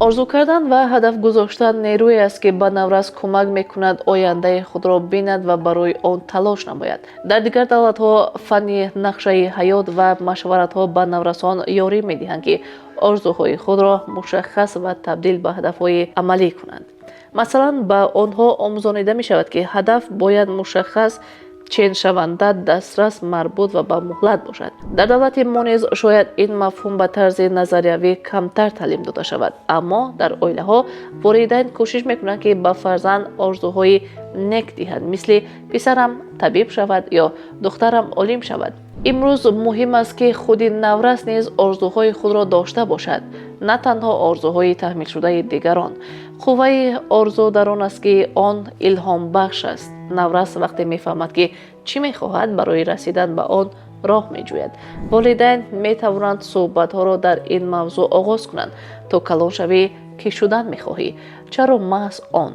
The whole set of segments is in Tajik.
орзу кардан ва ҳадаф гузоштан нерӯе аст ки ба наврас кӯмак мекунад ояндаи худро бинад ва барои он талош намояд. дар дигар давлатҳо фанни нақшаи ҳаёт ва машваратҳо ба наврасон ёрӣ медиҳанд ки орзуҳои худро мушаххас ва табдил ба ҳадафҳои амалӣ кунанд. масалан ба онҳо омӯзонида мешавад ки ҳадаф бояд мушаххас, ченшаванда, дастрас, марбут ва ба муҳлат бошад. дар давлати мо низ шояд ин мафҳум ба тарзи назариявӣ камтар таълим дода шавад, аммо дар оилаҳо волидайн кӯшиш мекунанд ки ба фарзанд орзуҳои нек диҳанд, мисли писарам табиб шавад ё духтарам олим шавад. имрӯз муҳим аст ки худи наврас низ орзуҳои худро дошта бошад, на танҳо орзуҳои таҳмилшудаи дигарон. қувваи орзу дар он аст ки он илҳомбахш аст. наврас вақте мефаҳмад ки чӣ мехоҳад, барои расидан ба он роҳ меҷӯяд. волидайн метавонанд суҳбатҳоро дар ин мавзӯъ оғоз кунанд. то калон шавӣ кӣ шудан мехоҳӣ? чаро маҳз он?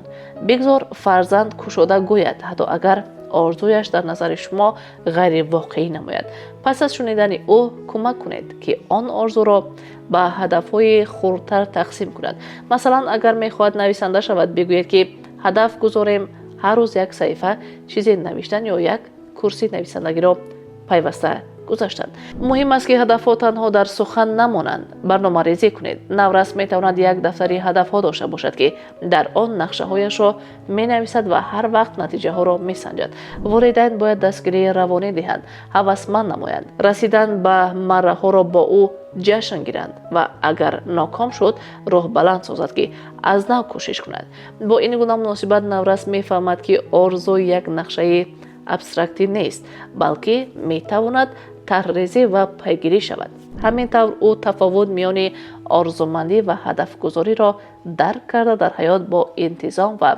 бигзор фарзанд кушода гӯяд, ҳатто агар орзуяш дар назари шумо ғайривоқеӣ намояд. пас аз шунидани ӯ кӯмак кунед ки он орзуро ба ҳадафҳои хурдтар тақсим кунад. масалан, агар мехоҳад нависанда шавад, бигӯед ки ҳадаф гузорем ҳар рӯз як саҳифа чизе навиштан ё як курси нависандагиро пайваста гузаштан. муҳим аст ки ҳадафҳо танҳо дар сухан намонанд. барномарезӣ кунед. наврас метавонад як дафтари ҳадафҳо дошта бошад ки дар он нақшаҳояшро менависад ва ҳар вақт натиҷаҳоро месанҷад. волидайн бояд дастгирии равонӣ диҳанд, ҳавасманд намоянд, расидан ба марраҳоро бо ӯ ҷашн гиранд ва агар ноком шуд, роҳбаланд созад ки аз нав кӯшиш кунад. бо ин гуна муносибат наврас мефаҳмад ки орзу як нақшаи абстрактӣ нест, балки метавонад тарҳрезӣ ва пайгирӣ шавад. ҳамин тавр ӯ тафовут миёни орзумандӣ ва ҳадафгузориро дарк карда дар ҳаёт бо интизом ва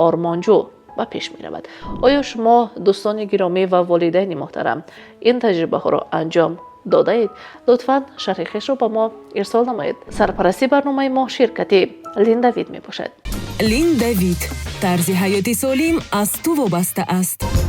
ормонҷӯ ба пеш меравад. оё шумо дӯстони гиромӣ ва волидайни муҳтарам ин таҷрибаҳоро анҷом додаед? лутфан шарҳи хешро ба мо ирсол намоед. сарпарасти барномаи мо ширкати Линдавид мебошад. Линдавид, тарзи ҳаёти солим аз ту вобаста аст.